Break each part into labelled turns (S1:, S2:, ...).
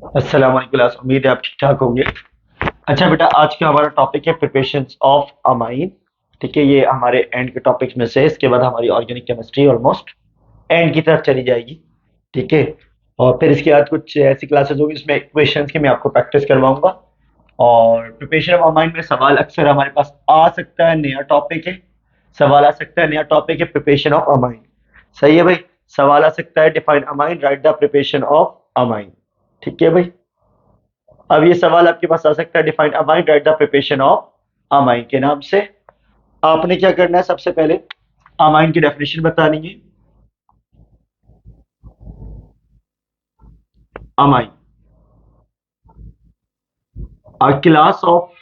S1: अस्सलाम वालेकुम क्लास, उम्मीद है आप ठीक ठाक होंगे। अच्छा बेटा, आज का हमारा टॉपिक है प्रिपरेशंस ऑफ अमाइन। ठीक है, ये हमारे एंड के टॉपिक्स में से है। इसके बाद हमारी ऑर्गेनिक केमिस्ट्री ऑलमोस्ट एंड की तरफ चली जाएगी। ठीक है, और फिर इसके बाद कुछ ऐसी क्लासेस होगी जिसमें क्वेश्चंस की मैं आपको प्रैक्टिस करवाऊंगा। और प्रिपरेशन ऑफ अमाइन में सवाल अक्सर हमारे पास आ सकता है, नया टॉपिक है। सवाल आ सकता है, नया टॉपिक है प्रिपरेशन ऑफ अमाइन। सही है भाई। सवाल आ सकता है, define amine, right the preparation of amine. ठीक है भाई। अब ये सवाल आपके पास आ सकता है, define amine, right the preparation of amine के नाम से। आपने क्या करना है, सबसे पहले अमाइन की डेफिनेशन बतानी है। Amine, a class of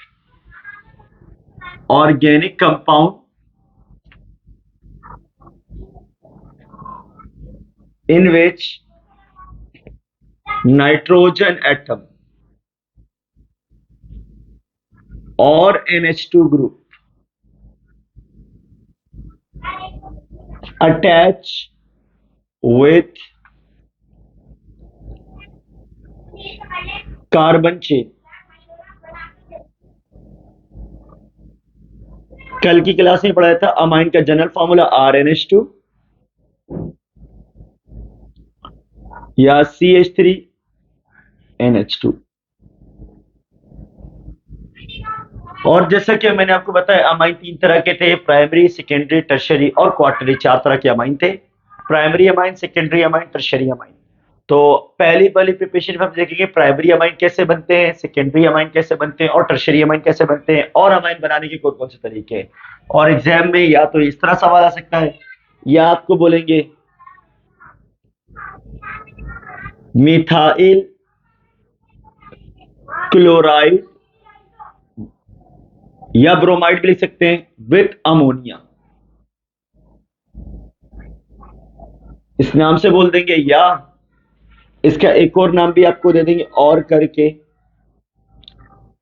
S1: organic compound in which nitrogen atom or NH2 group attach with carbon chain। कल की क्लास में पढ़ाया था अमाइन का जनरल फॉर्मूला RnH2 या CH3NH2। और जैसा कि मैंने आपको बताया, अमाइन तीन तरह के थे, प्राइमरी, सेकेंडरी, टर्शियरी और क्वार्टरी। चार तरह के अमाइन थे, primary amine, secondary amine, tertiary amine. तो पहली वाली प्रिपरेशन में हम देखेंगे प्राइमरी अमाइन कैसे बनते हैं, सेकेंडरी अमाइन कैसे बनते हैं और टर्शियरी अमाइन कैसे बनते हैं, और अमाइन बनाने के कौन कौन से तरीके हैं। और एग्जाम में या तो इस तरह सवाल आ सकता है, या आपको बोलेंगे मिथाइल क्लोराइड या ब्रोमाइड भी लिख सकते हैं विथ अमोनिया, इस नाम से बोल देंगे। या इसका एक और नाम भी आपको दे देंगे और करके,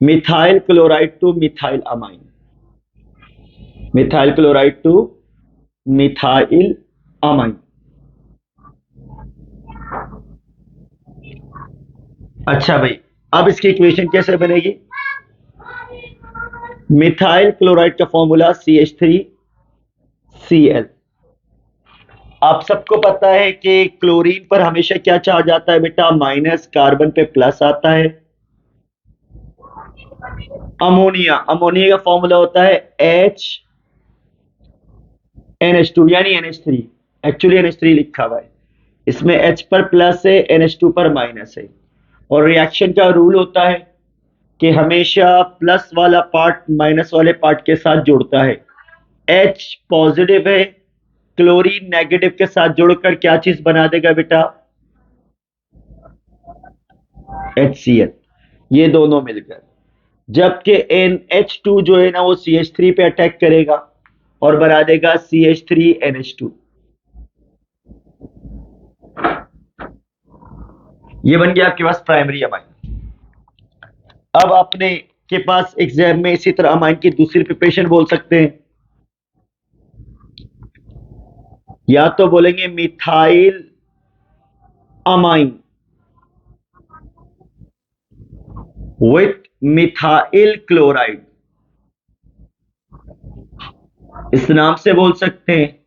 S1: methyl chloride to methyl amine, methyl chloride to methyl amine. अच्छा भाई, अब इसकी इक्वेशन कैसे बनेगी। मिथाइल क्लोराइड का फॉर्मूला CH3Cl। आप सबको पता है कि क्लोरीन पर हमेशा क्या चार्ज आता है बेटा, माइनस, कार्बन पे प्लस आता है। अमोनिया, अमोनिया का फॉर्मूला होता है HNH2 यानी NH3। एक्चुअली NH3 लिखा हुआ है, इसमें H पर प्लस है, NH2 पर माइनस है। और रिएक्शन का रूल होता है कि हमेशा प्लस वाला पार्ट माइनस वाले पार्ट के साथ जुड़ता है। H पॉजिटिव है, क्लोरीन नेगेटिव के साथ जुड़कर क्या चीज बना देगा बेटा, HCl। ये दोनों मिलकर, जबकि NH2 जो है ना वो CH3 पे अटैक करेगा और बना देगा CH3NH2। ये बन गया आपके पास प्राइमरी अमाइन। अब आपने के पास एग्जाम में इसी तरह अमाइन की दूसरी प्रिपरेशन बोल सकते हैं, या तो बोलेंगे methyl amine with methyl chloride, इस नाम से बोल सकते हैं।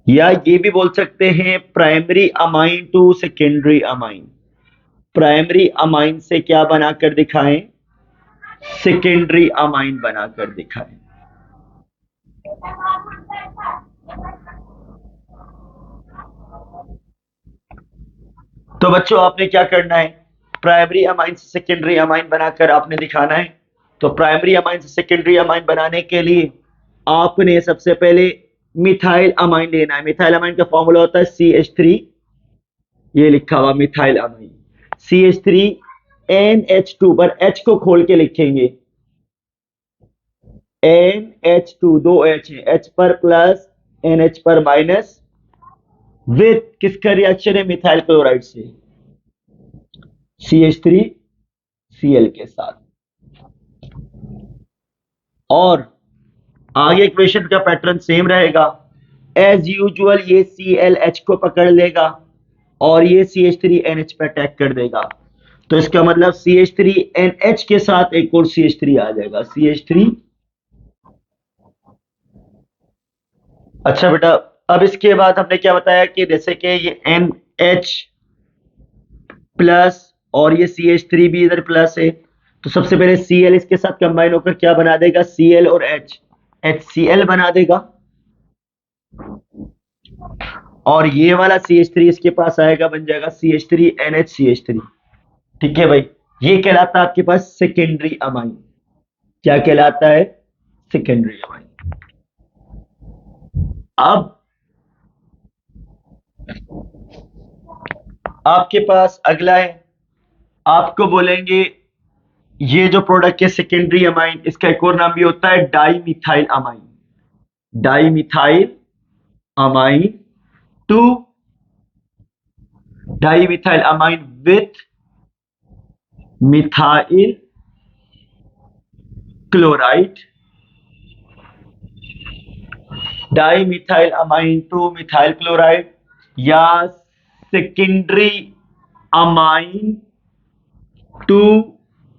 S1: या ये भी बोल सकते हैं primary amine to secondary amine, primary amine से क्या बनाकर दिखाएं, सेकेंडरी अमाइन बनाकर दिखाएं। तो बच्चों आपने क्या करना है, प्राइमरी अमाइन से सेकेंडरी अमाइन बनाकर आपने दिखाना है। तो प्राइमरी अमाइन से सेकेंडरी अमाइन बनाने के लिए आपने सबसे पहले मिथाइल अमाइन लेना है। मिथाइल अमाइन का फॉर्मूला होता है CH3, ये लिखा हुआ मिथाइल अमाइन, CH3NH2 पर H को खोल के लिखेंगे, NH2 दो H है, H पर प्लस NH पर माइनस, विथ किसका रिएक्शन है, मिथाइल क्लोराइड से, CH3Cl के साथ। और आगे इक्वेशन का पैटर्न सेम रहेगा, एज यूजुअल ये ClH को पकड़ लेगा और ये CH3NH पे अटैक कर देगा, तो इसका मतलब CH3NH के साथ एक और CH3 आ जाएगा, CH3। अच्छा बेटा, अब इसके बाद हमने क्या बताया कि जैसे कि ये NH प्लस और ये CH3 भी इधर प्लस है, तो सबसे पहले Cl इसके साथ कंबाइन होकर क्या बना देगा, Cl और H, HCl बना देगा। और ये वाला CH3 इसके पास आएगा, बन जाएगा CH3NH CH3। ठीक है भाई, ये कहलाता है आपके पास सेकेंडरी अमाइन। क्या कहलाता है, सेकेंडरी अमाइन। अब आपके पास अगला है, आपको बोलेंगे ये जो प्रोडक्ट है सेकेंडरी अमाइन, इसका एक और नाम भी होता है dimethyl amine. Dimethyl amine to dimethyl amine with methyl chloride, dimethyl amine to methyl chloride, या secondary amine to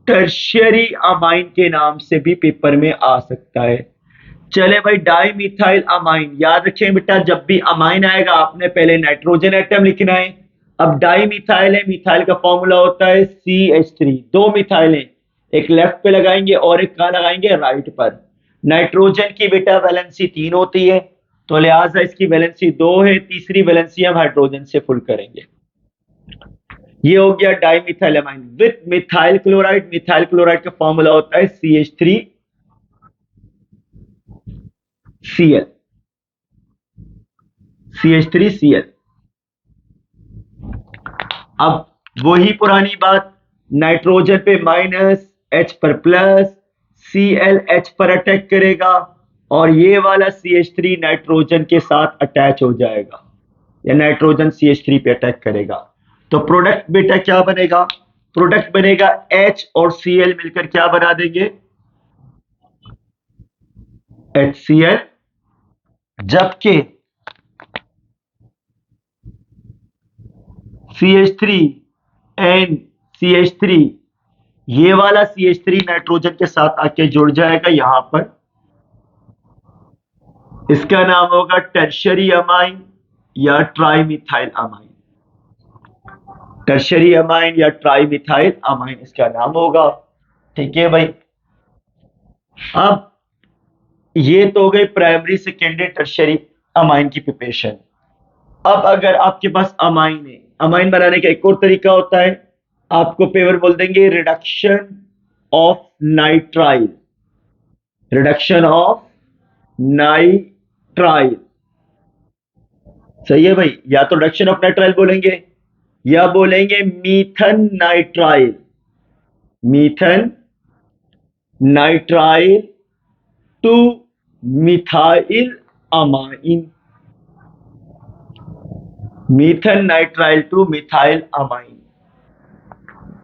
S1: tertiary amine के नाम से भी पेपर में आ सकता है। चले भाई, डाई मिथाइल अमाइन याद रखें बेटा, जब भी अमाइन आएगा आपने पहले नाइट्रोजन एटम लिखना है। अब डाई मिथाइल है, मिथाइल का फॉर्मूला होता है CH3। दो मिथाइल है, एक लेफ्ट पे लगाएंगे और एक कहां लगाएंगे, राइट पर। नाइट्रोजन की बेटा वैलेंसी 3 होती है, तो लिहाजा इसकी वैलेंसी 2 है, तीसरी वैलेंसी हम हाइड्रोजन से फुल करेंगे। ये हो गया di methyl amine with methyl chloride. Methyl chloride का फॉर्मूला होता है CH3Cl। CH3Cl। अब वही पुरानी बात, नाइट्रोजन पे माइनस, H पर प्लस, ClH पर अटैक करेगा और ये वाला CH3 नाइट्रोजन के साथ अटैच हो जाएगा, या नाइट्रोजन CH3 पे अटैक करेगा। तो प्रोडक्ट बेटा क्या बनेगा, प्रोडक्ट बनेगा H और Cl मिलकर क्या बना देंगे, HCl। जबकि CH3NCH3, ये वाला CH3 नाइट्रोजन के साथ आके जुड़ जाएगा यहां पर, इसका नाम होगा टर्शियरी अमाइन या ट्राइमिथाइल अमाइन। टर्शियरी अमाइन या ट्राइमिथाइल अमाइन इसका नाम होगा। ठीक है भाई, अब ये तो हो गई प्राइमरी सेकेंडरी टर्शियरी अमाइन की प्रिपरेशन। अब अगर आपके पास अमाइन है, अमाइन बनाने का एक और तरीका होता है, आपको पेपर बोल देंगे reduction of nitrile. Reduction of nitrile, सही है भाई, या तो रिडक्शन ऑफ नाइट्राइल बोलेंगे या बोलेंगे methane nitrile. Methane nitrile to methyl amine. Methane nitrile to methyl amine.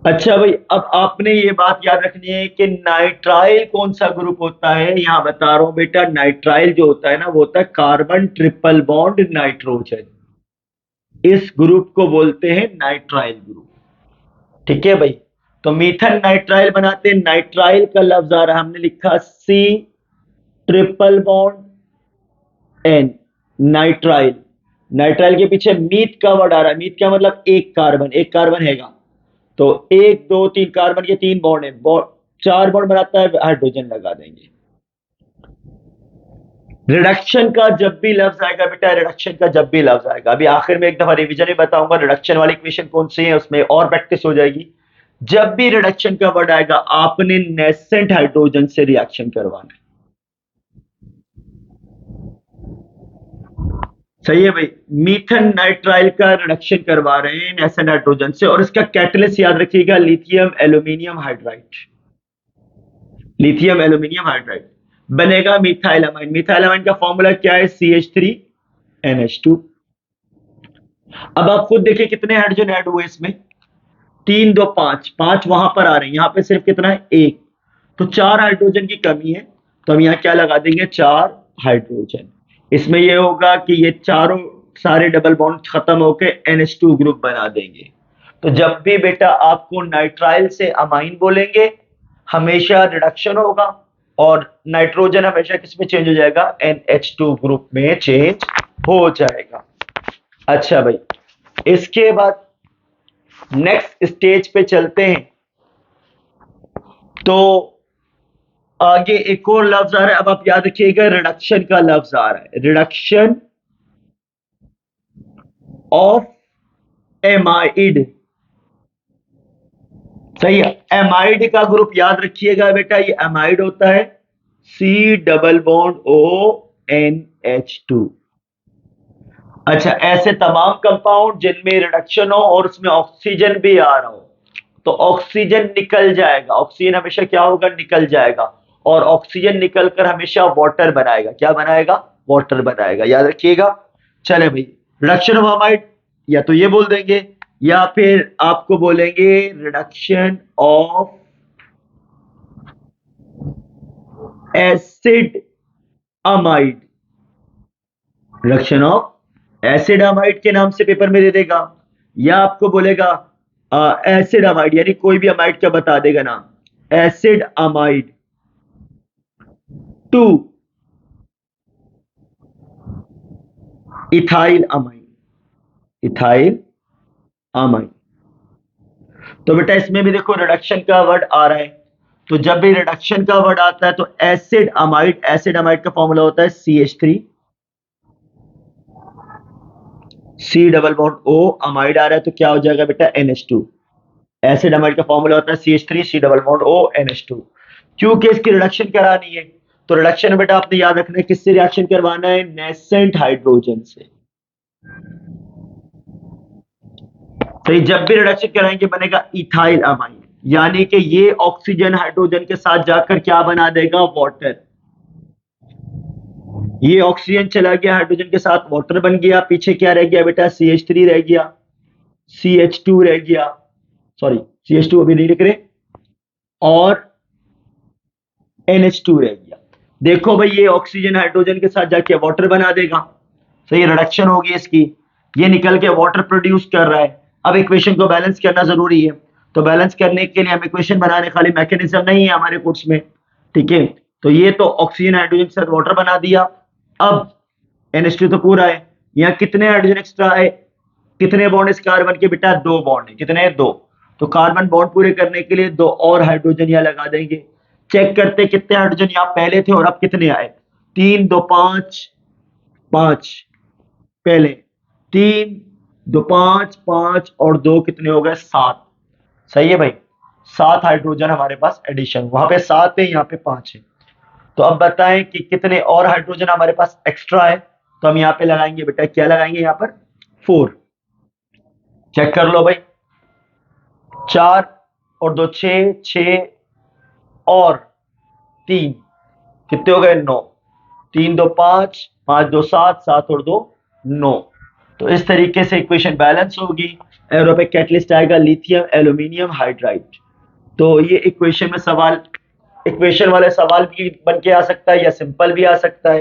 S1: अच्छा भाई, अब आपने ये बात याद रखनी है कि नाइट्राइल कौन सा ग्रुप होता है। यहां बता रहा हूं बेटा, नाइट्राइल जो होता है ना, वो होता है कार्बन ट्रिपल बॉन्ड नाइट्रोजन। इस ग्रुप को बोलते हैं नाइट्राइल ग्रुप। ठीक है भाई, तो मीथन नाइट्राइल बनाते हैं, नाइट्राइल का लफ्ज आ रहा है, हमने लिखा C triple bond N, nitrile. Nitrile के पीछे मीथ का वर्ड आ रहा है, मीथ का मतलब एक कार्बन, एक कार्बन हैगा, तो 1 2 3 कार्बन के 3 बॉन्ड है, 4 बॉन्ड बनाता है, हाइड्रोजन लगा देंगे। रिडक्शन का जब भी लफ्ज आएगा बेटा, रिडक्शन का जब भी लफ्ज आएगा, अभी आखिर में एक दफा रिवीजन में बताऊंगा रिडक्शन वाली इक्वेशन कौन सी है, उसमें और प्रैक्टिस हो जाएगी। जब भी रिडक्शन का वर्ड आएगा, आपने नेसेंट हाइड्रोजन से रिएक्शन करवाना है। सही है भाई, मीथन नाइट्राइल का रिडक्शन करवा रहे हैं नेसेंट हाइड्रोजन से, और इसका कैटलिस्ट याद रखिएगा lithium aluminium hydride. Lithium aluminium hydride बनेगा मिथाइल अमाइन। मिथाइल अमाइन का फॉर्मूला क्या है, CH3NH2। अब आप खुद देखिए कितने हाइड्रोजन ऐड हुए इसमें, 3 2 5, 5 वहां पर आ रहे हैं, यहां पे सिर्फ कितना है, 1, तो 4 हाइड्रोजन की कमी है, तो हम यहां क्या लगा देंगे, 4 हाइड्रोजन। इसमें यह होगा कि ये चारों सारे डबल बॉन्ड खत्म होके NH2 ग्रुप बना देंगे। तो जब भी बेटा आपको नाइट्राइल से अमाइन बोलेंगे हमेशा रिडक्शन होगा और नाइट्रोजन हमेशा किस में चेंज हो जाएगा, NH2 ग्रुप में चेंज हो जाएगा। अच्छा भाई, इसके बाद नेक्स्ट स्टेज पे चलते हैं। तो आगे एक और लफ्ज आ रहा है, अब आप याद रखिएगा रिडक्शन का लफ्ज आ रहा है, रिडक्शन ऑफ एमाइड। सही है, एमाइड का ग्रुप याद रखिएगा बेटा, ये एमाइड होता है C डबल बॉन्ड ONH2। अच्छा, ऐसे तमाम कंपाउंड जिनमें रिडक्शन हो और उसमें ऑक्सीजन भी आ रहा हो तो ऑक्सीजन निकल जाएगा, ऑक्सीजन हमेशा क्या होगा, निकल जाएगा, और ऑक्सीजन निकलकर हमेशा वाटर बनाएगा, क्या बनाएगा, वाटर बनाएगा, याद रखिएगा। चले भाई, रिडक्शन ऑफ अमाइड या तो ये बोल देंगे या फिर आपको बोलेंगे reduction of acid amide. Reduction of acid amide के नाम से पेपर में दे देगा, या आपको बोलेगा एसिड अमाइड, यानी कोई भी अमाइड का बता देगा नाम, acid amide 2 ethyl amine, ethyl amine. तो बेटा इसमें भी देखो रिडक्शन का वर्ड आ रहा है, तो जब भी रिडक्शन का वर्ड आता है तो एसिड अमाइड, एसिड अमाइड का फॉर्मूला होता है CH3, C double bond O, amide आ रहा है तो क्या हो जाएगा बेटा NH2। एसिड अमाइड का फॉर्मूला होता है CH3 C double bond O NH2। क्योंकि इसकी रिडक्शन करानी है तो रिडक्शन बेटा आपने याद रखना है किससे रिएक्शन करवाना है, नेसेंट हाइड्रोजन से। तो ये जब भी रिडक्शन कराएंगे बनेगा इथाइल अमाइन, यानी कि ये ऑक्सीजन हाइड्रोजन के साथ जाकर क्या बना देगा, वाटर। ये ऑक्सीजन चला गया हाइड्रोजन के साथ, वाटर बन गया, पीछे क्या रह गया बेटा, CH3 रह गया, CH2 रह गया, सॉरी CH2 अभी नहीं लिख रहे, और NH2 रह गया। देखो भाई ये ऑक्सीजन हाइड्रोजन के साथ जाके वाटर बना देगा, सही, रिडक्शन होगी इसकी, ये निकल के वाटर प्रोड्यूस कर रहा है। अब इक्वेशन को बैलेंस करना जरूरी है, तो बैलेंस करने के लिए हम इक्वेशन बनाने, खाली मैकेनिज्म नहीं है हमारे कोर्स में, ठीक है। तो ये तो ऑक्सीजन हाइड्रोजन के साथ वाटर बना दिया, अब NH2 तो पूरा है, यहाँ कितने हाइड्रोजन एक्स्ट्रा है, कितने बॉन्ड इस कार्बन के बेटा, 2 बॉन्ड है, कितने, 2। तो कार्बन बॉन्ड पूरे करने के लिए 2 और हाइड्रोजन यहाँ लगा देंगे। चेक करते कितने हाइड्रोजन यहाँ पहले थे और अब कितने आए, 3 2 5 5, पहले 3 2 5 5 और 2 कितने हो गए, 7। सही है भाई, 7 हाइड्रोजन हमारे पास एडिशन, वहां पे 7 है यहाँ पे 5 है। तो अब बताएं कि कितने और हाइड्रोजन हमारे पास एक्स्ट्रा है, तो हम यहाँ पे लगाएंगे बेटा, क्या लगाएंगे यहाँ पर, 4। चेक कर लो भाई, 4 और 2 6, 6 और 3 कितने हो गए, 9। 3 2 5, 5 2 7, 7 और 2 9। तो इस तरीके से इक्वेशन बैलेंस होगी। एरो पे कैटलिस्ट आएगा लिथियम एल्यूमिनियम हाइड्राइड। तो ये इक्वेशन में सवाल, इक्वेशन वाले सवाल भी बन के आ सकता है या सिंपल भी आ सकता है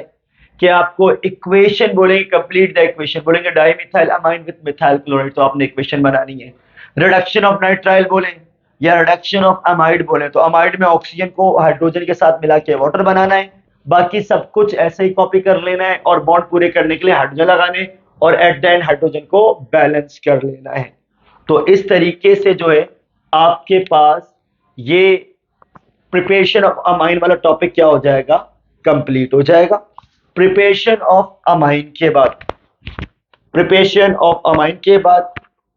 S1: कि आपको इक्वेशन बोलेंगे, कंप्लीट द इक्वेशन बोलेंगे, dimethyl amine with methyl chloride, तो आपने इक्वेशन बनानी है। रिडक्शन ऑफ नाइट्राइल बोले या रिडक्शन ऑफ अमाइड बोले तो अमाइड में ऑक्सीजन को हाइड्रोजन के साथ मिला के वाटर बनाना है, बाकी सब कुछ ऐसे ही कॉपी कर लेना है और बॉन्ड पूरे करने के लिए हाइड्रोजन लगाने और एट द एंड हाइड्रोजन को बैलेंस कर लेना है। तो इस तरीके से जो है आपके पास ये प्रिपरेशन ऑफ अमाइन वाला टॉपिक क्या हो जाएगा, कंप्लीट हो जाएगा। प्रिपरेशन ऑफ अमाइन के बाद, प्रिपरेशन ऑफ अमाइन के बाद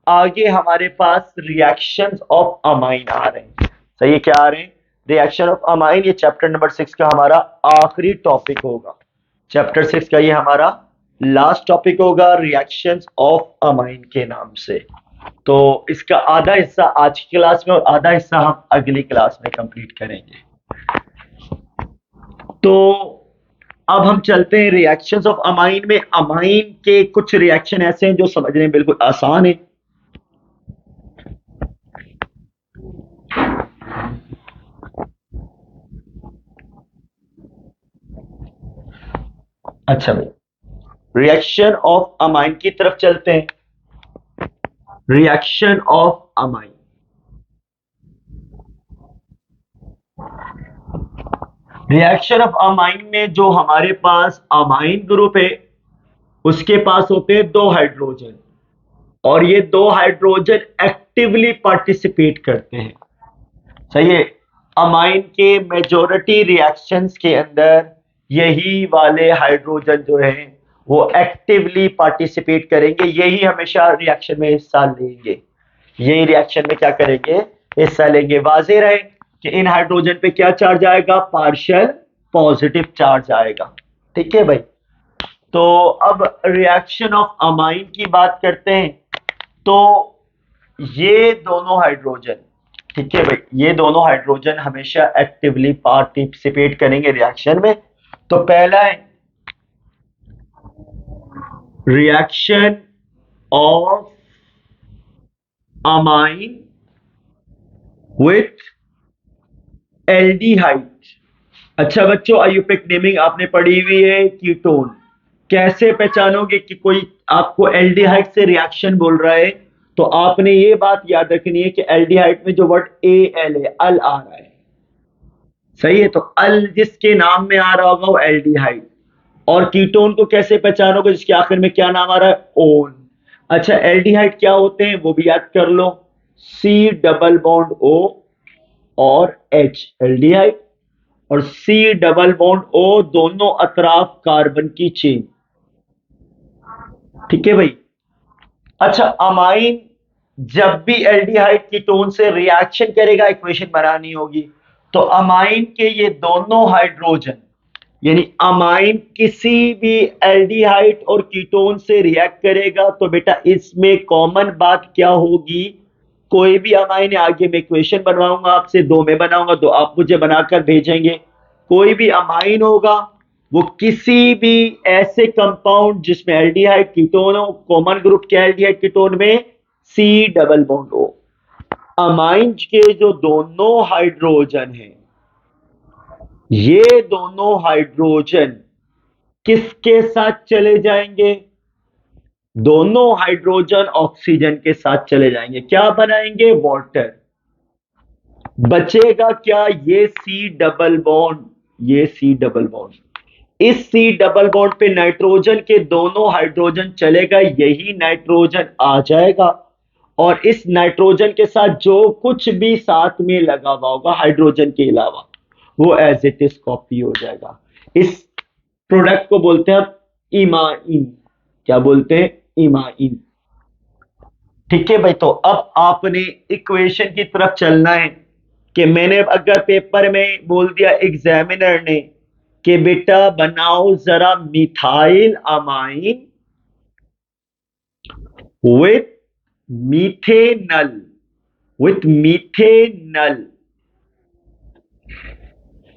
S1: आगे हमारे पास रिएक्शंस ऑफ अमाइन आ रहे हैं। सही है, क्या आ रहे हैं, रिएक्शन ऑफ अमाइन। ये चैप्टर नंबर 6 का हमारा आखिरी टॉपिक होगा, चैप्टर 6 का ये हमारा लास्ट टॉपिक होगा, रिएक्शंस ऑफ अमाइन के नाम से। तो इसका आधा हिस्सा आज की क्लास में और आधा हिस्सा हम अगली क्लास में कंप्लीट करेंगे। तो अब हम चलते हैं रिएक्शंस ऑफ अमाइन में। अमाइन के कुछ रिएक्शन ऐसे हैं जो समझने में बिल्कुल आसान है। अच्छा भाई, रिएक्शन ऑफ अमाइन की तरफ चलते हैं। Reaction of amine, reaction of amine में जो हमारे पास अमाइन ग्रुप है उसके पास होते हैं दो हाइड्रोजन, और ये दो हाइड्रोजन एक्टिवली पार्टिसिपेट करते हैं। सही है। अमाइन के मेजॉरिटी रिएक्शंस के अंदर यही वाले हाइड्रोजन जो हैं वो एक्टिवली पार्टिसिपेट करेंगे, यही हमेशा रिएक्शन में हिस्सा लेंगे, यही रिएक्शन में क्या करेंगे, हिस्सा लेंगे। वाज़ेह रहे कि इन हाइड्रोजन पे क्या चार्ज आएगा, पार्शियल पॉजिटिव चार्ज आएगा। ठीक है भाई। तो अब रिएक्शन ऑफ अमाइन की बात करते हैं। तो ये दोनों हाइड्रोजन, ठीक है भाई, ये दोनों हाइड्रोजन हमेशा एक्टिवली पार्टिसिपेट करेंगे रिएक्शन में। तो पहला है reaction of amine with aldehyde. अच्छा बच्चों, आयुपेक नेमिंग आपने पढ़ी हुई है, कीटोन। कैसे पहचानोगे कि कोई आपको एल्डिहाइड से रिएक्शन बोल रहा है, तो आपने ये बात याद रखनी है कि एल्डिहाइड में जो वर्ड ए एल है, अल आ रहा है। सही है। तो अल जिसके नाम में आ रहा होगा वो एल्डिहाइड। और कीटोन को कैसे पहचानोगे, जिसके आखिर में क्या नाम आ रहा है, ओन। अच्छा, एल्डिहाइड क्या होते हैं वो भी याद कर लो, सी डबल बॉन्ड ओ और एच एल्डिहाइड, और सी डबल बॉन्ड ओ दोनों अतराफ कार्बन की चेन। ठीक है भाई। अच्छा, अमाइन जब भी एल्डिहाइड कीटोन से रिएक्शन करेगा, इक्वेशन बनानी होगी। तो अमाइन के ये दोनों हाइड्रोजन, यानी अमाइन किसी भी एल्डिहाइड और कीटोन से रिएक्ट करेगा, तो बेटा इसमें कॉमन बात क्या होगी, कोई भी अमाइन है, आगे मैं इक्वेशन बनवाऊंगा आपसे, दो में बनाऊंगा, तो आप मुझे बनाकर भेजेंगे। कोई भी अमाइन होगा वो किसी भी ऐसे कंपाउंड जिसमें एल्डिहाइड कीटोन हो, कॉमन ग्रुप के एल्डिहाइड कीटोन में सी डबल बॉन्ड हो। अमाइन के जो दोनों हाइड्रोजन हैं, ये दोनों हाइड्रोजन किसके साथ चले जाएंगे, दोनों हाइड्रोजन ऑक्सीजन के साथ चले जाएंगे, क्या बनाएंगे, वाटर। बचेगा क्या, ये सी डबल बॉन्ड, ये सी डबल बॉन्ड। इस सी डबल बॉन्ड पे नाइट्रोजन के दोनों हाइड्रोजन चलेगा, यही नाइट्रोजन आ जाएगा, और इस नाइट्रोजन के साथ जो कुछ भी साथ में लगा हुआ होगा हाइड्रोजन के अलावा, वो एज इट इज कॉपी हो जाएगा। इस प्रोडक्ट को बोलते हैं इमाइन। क्या बोलते हैं, इमाइन। ठीक है भाई। तो अब आपने इक्वेशन की तरफ चलना है कि मैंने अगर पेपर में बोल दिया एग्जामिनर ने कि बेटा बनाओ जरा methyl amine with methanal, with methanal.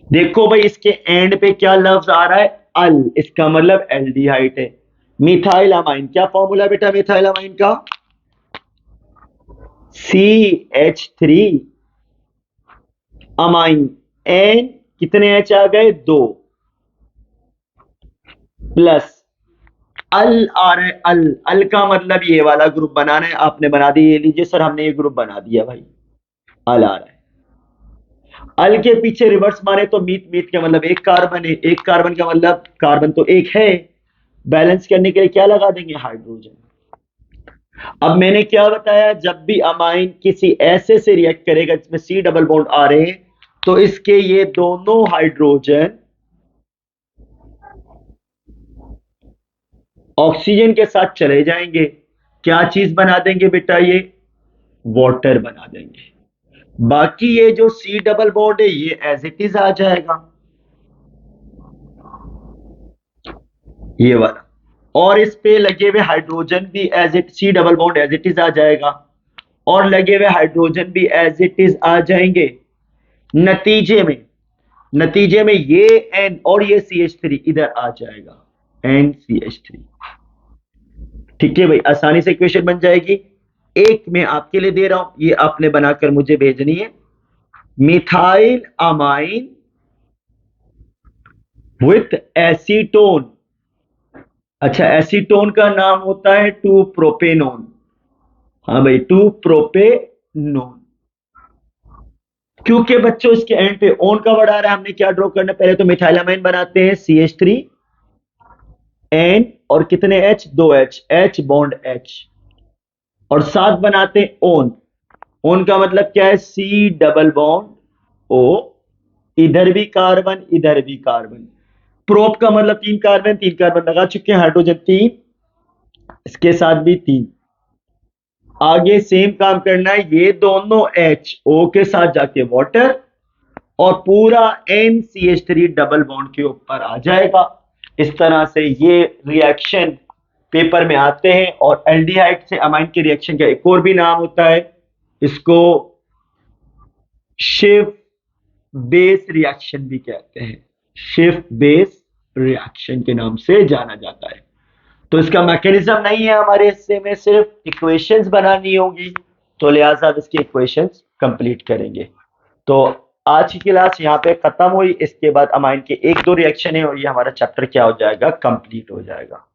S1: देखो भाई, इसके एंड पे क्या लफ्ज आ रहा है, अल, इसका मतलब एल्डिहाइड है। मिथाइल अमाइन, क्या फॉर्मूला बेटा मिथाइल अमाइन का, CH3 अमाइन, एन कितने एच आ गए, दो, प्लस अल आ रहा है, अल, अल का मतलब ये वाला ग्रुप बनाना है, आपने बना दिया, ये लीजिए सर हमने ये ग्रुप बना दिया भाई, अल आ रहा है। अल के पीछे रिवर्स मारे तो मीथ, मीथ का मतलब एक कार्बन है, एक कार्बन का मतलब कार्बन तो एक है, बैलेंस करने के लिए क्या लगा देंगे, हाइड्रोजन। अब मैंने क्या बताया, जब भी अमाइन किसी ऐसे से रिएक्ट करेगा जिसमें सी डबल बॉन्ड आ रहे हैं, तो इसके ये दोनों हाइड्रोजन ऑक्सीजन के साथ चले जाएंगे, क्या चीज बना देंगे बेटा, ये वाटर बना देंगे। बाकी ये जो सी डबल बॉन्ड है ये एज इट इज आ जाएगा, ये वाला, और इस पे लगे हुए हाइड्रोजन भी एज इट, सी double bond as it is आ जाएगा, और लगे हुए हाइड्रोजन भी एज इट इज आ जाएंगे। नतीजे में, नतीजे में ये एन और ये CH3 इधर आ जाएगा, NCH3। ठीक है भाई, आसानी से इक्वेशन बन जाएगी। एक मैं आपके लिए दे रहा हूं, ये आपने बनाकर मुझे भेजनी है, मिथाइल अमाइन विथ एसीटोन अच्छा, एसीटोन का नाम होता है 2 प्रोपेनोन। हाँ भाई, 2 प्रोपेनोन। क्योंकि बच्चों इसके एंड पे ओन का वर्ड आ रहा है, हमने क्या ड्रॉ करना है? पहले तो मिथाइलामाइन बनाते हैं, CH3 एन और कितने H? 2 H, H bond H, और साथ बनाते हैं ओन। ओन का मतलब क्या है? C डबल बॉन्ड O, इधर भी कार्बन इधर भी कार्बन। प्रोप का मतलब 3 कार्बन, 3 कार्बन लगा चुके हैं, हाइड्रोजन 3, इसके साथ भी 3। आगे सेम काम करना है, ये दोनों HO के साथ जाके वाटर, और पूरा NCH3 डबल बॉन्ड के ऊपर आ जाएगा। इस तरह से ये रिएक्शन पेपर में आते हैं। और एल्डिहाइड से अमाइन के रिएक्शन का एक और भी नाम होता है, इसको शिफ बेस रिएक्शन भी कहते हैं। शिफ बेस रिएक्शन के नाम से जाना जाता है। तो इसका मैकेनिज्म नहीं है हमारे हिस्से में, सिर्फ इक्वेशंस बनानी होगी, तो लिहाजा इसकी इक्वेशंस कंप्लीट करेंगे। तो आज की क्लास यहाँ पे खत्म हुई। इसके बाद अमाइन के 1-2 रिएक्शन है और ये हमारा चैप्टर क्या हो जाएगा? कंप्लीट हो जाएगा।